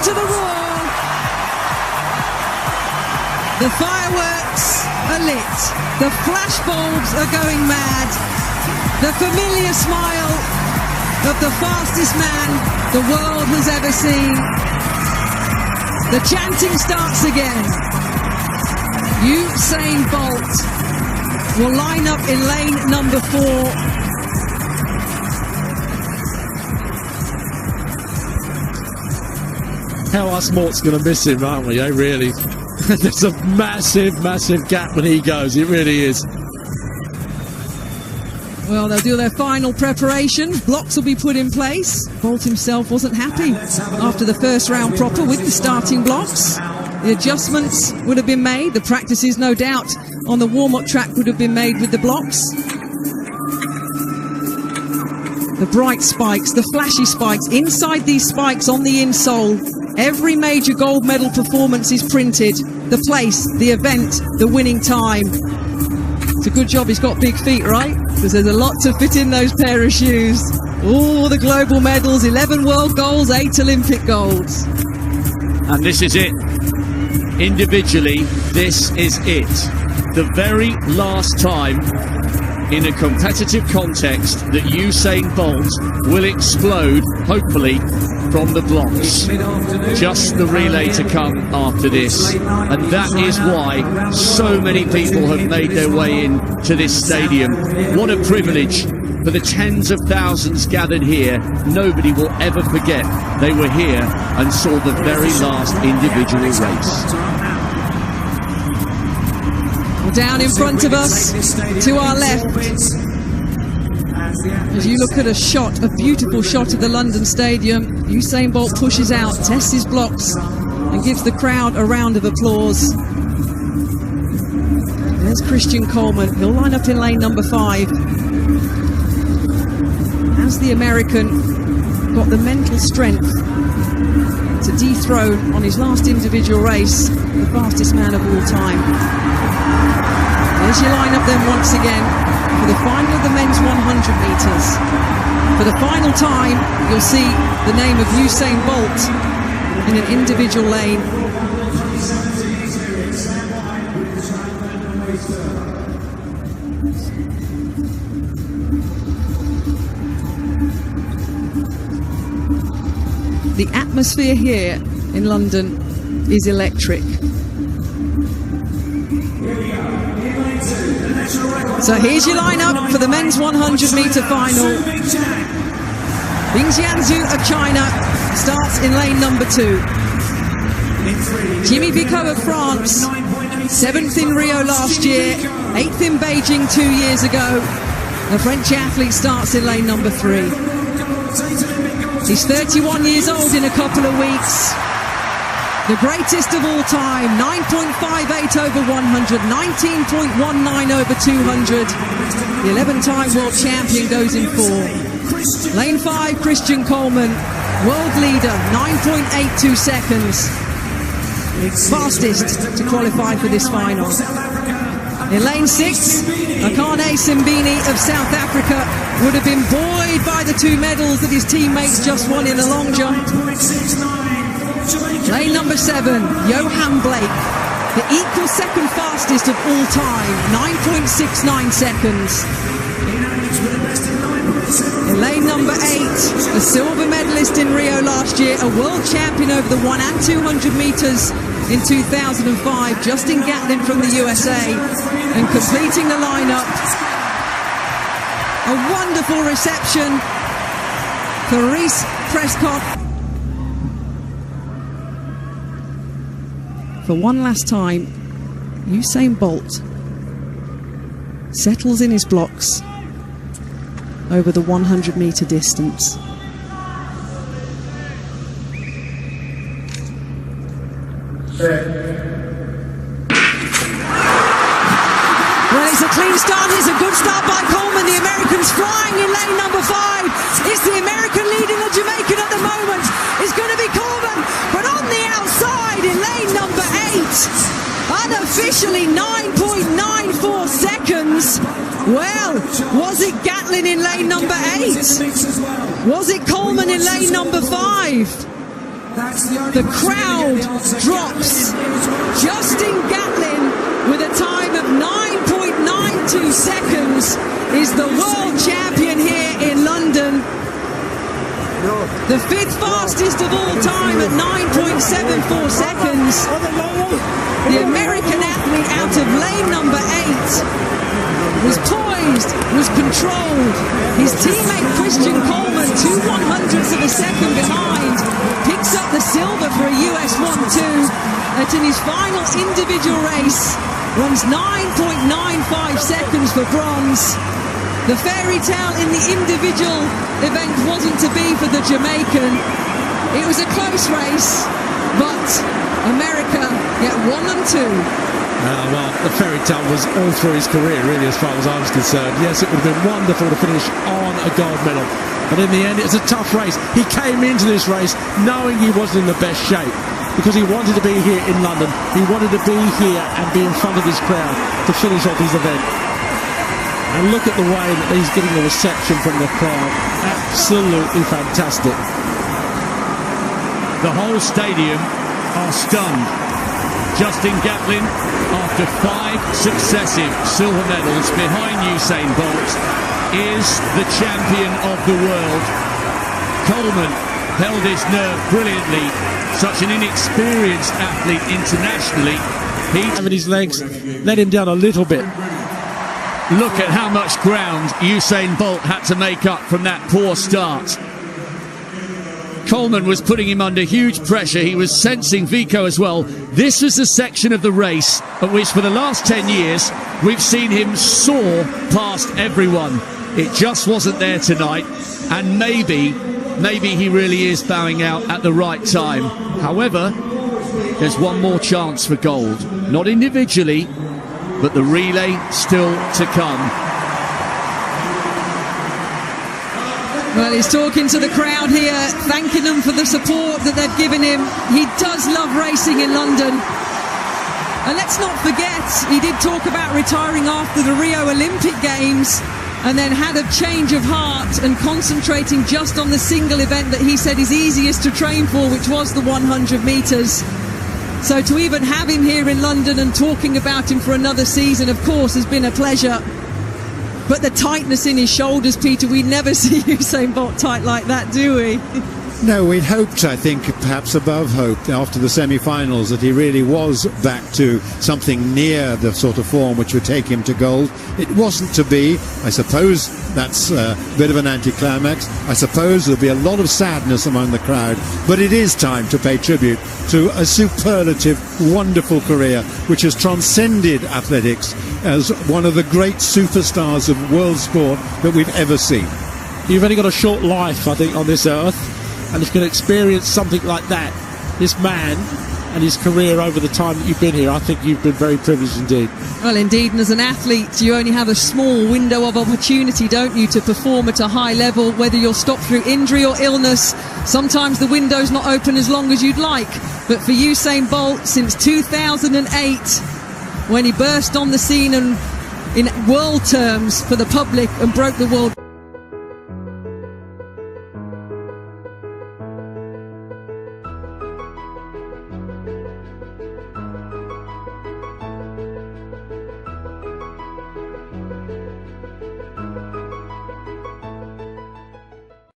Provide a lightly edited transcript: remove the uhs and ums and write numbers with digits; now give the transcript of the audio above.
to the wall. The fireworks are lit. The flashbulbs are going mad. The familiar smile of the fastest man the world has ever seen. The chanting starts again. Usain Bolt will line up in lane number 4. How us Mort's going to miss him, aren't we, really? There's a massive, massive gap when he goes. It really is. Well, they'll do their final preparation. Blocks will be put in place. Bolt himself wasn't happy after the first round proper with the starting blocks. The adjustments would have been made. The practices, no doubt, on the warm-up track would have been made with the blocks. The bright spikes, the flashy spikes. Inside these spikes on the insole, every major gold medal performance is printed. The place, the event, the winning time. It's a good job he's got big feet, right? Because there's a lot to fit in those pair of shoes. All the global medals, 11 world golds, 8 Olympic golds. And this is it. Individually, this is it. The very last time in a competitive context that Usain Bolt will explode, hopefully, from the blocks. Just the relay to come after this. And that is why so many people have made their way in to this stadium. What a privilege for the tens of thousands gathered here. Nobody will ever forget they were here and saw the very last individual race. Down in front of us, to our left, as you look at a beautiful shot of the London Stadium, Usain Bolt pushes out, tests his blocks, and gives the crowd a round of applause. There's Christian Coleman. He'll line up in lane number 5. Has the American got the mental strength to dethrone, on his last individual race, the fastest man of all time? There's your lineup then once again for the final of the men's 100 metres. For the final time, you'll see the name of Usain Bolt in an individual lane. The atmosphere here in London is electric. So here's your lineup for the men's 100-metre final. Bing Jianzhu of China starts in lane number 2. Jimmy Vico of France, 7th in Rio last year, 8th in Beijing 2 years ago. The French athlete starts in lane number 3. He's 31 years old in a couple of weeks. The greatest of all time, 9.58 over 100, 19.19 over 200. The 11-time world champion goes in 4. Lane 5, Christian Coleman, world leader, 9.82 seconds. Fastest to qualify for this final. In lane 6, Akane Simbini of South Africa would have been buoyed by the 2 medals that his teammates just won in the long jump. Lane number 7, Johan Blake, the equal second fastest of all time, 9.69 seconds. In lane number 8, the silver medalist in Rio last year, a world champion over the 100 and 200 metres in 2005, Justin Gatlin from the USA, and completing the lineup. A wonderful reception for Reese Prescott. For one last time, Usain Bolt settles in his blocks over the 100-metre distance. Well, it's a clean start. It's a good start by Coleman. The American's flying in lane number 5. It's the American leading the Jamaican at the moment. It's going to be Coleman, but on the outside in lane number 8, unofficially 9.94 seconds. Well, was it Gatlin in lane number 8? Was it Coleman in lane number 5? The crowd drops. Justin Gatlin, with a time of 9.92 seconds, is the world champion here in London. The fifth fastest of all time at 9.74 seconds. The American athlete out of lane number 8 was poised, was controlled. His teammate Christian Coleman, 2/100ths of a second behind, picks up the silver for a US 1-2, and in his final individual race runs 9.95 seconds for bronze. The fairy tale in the individual event wasn't to be for the Jamaican. It was a close race, but America get 1 and 2. Well, the fairy tale was all through his career, really, as far as I was concerned. Yes, it would have been wonderful to finish on a gold medal, but in the end, it was a tough race. He came into this race knowing he wasn't in the best shape, because he wanted to be here in London. He wanted to be here and be in front of this crowd to finish off his event. And look at the way that he's getting the reception from the crowd. Absolutely fantastic. The whole stadium are stunned. Justin Gatlin, after 5 successive silver medals behind Usain Bolt, is the champion of the world. Coleman held his nerve brilliantly. Such an inexperienced athlete internationally. Having his legs let him down a little bit. Look at how much ground Usain Bolt had to make up from that poor start. Coleman was putting him under huge pressure. He was sensing Vico as well. This was the section of the race at which for the last 10 years we've seen him soar past everyone. It just wasn't there tonight, and maybe he really is bowing out at the right time. However, there's one more chance for gold. Not individually, but the relay still to come. Well, he's talking to the crowd here, thanking them for the support that they've given him. He does love racing in London. And let's not forget, he did talk about retiring after the Rio Olympic Games, and then had a change of heart and concentrating just on the single event that he said is easiest to train for, which was the 100 metres. So to even have him here in London and talking about him for another season, of course, has been a pleasure. But the tightness in his shoulders, Peter, we never see Usain Bolt tight like that, do we? No, we'd hoped, I think, perhaps above hope, after the semi-finals, that he really was back to something near the sort of form which would take him to gold. It wasn't to be. I suppose that's a bit of an anticlimax. I suppose there'll be a lot of sadness among the crowd, but it is time to pay tribute to a superlative, wonderful career which has transcended athletics as one of the great superstars of world sport that we've ever seen. You've only got a short life, I think, on this earth, and if you can experience something like that, this man and his career over the time that you've been here, I think you've been very privileged indeed. Well, indeed, and as an athlete, you only have a small window of opportunity, don't you, to perform at a high level, whether you're stopped through injury or illness. Sometimes the window's not open as long as you'd like, but for Usain Bolt, since 2008, when he burst on the scene and in world terms for the public and broke the world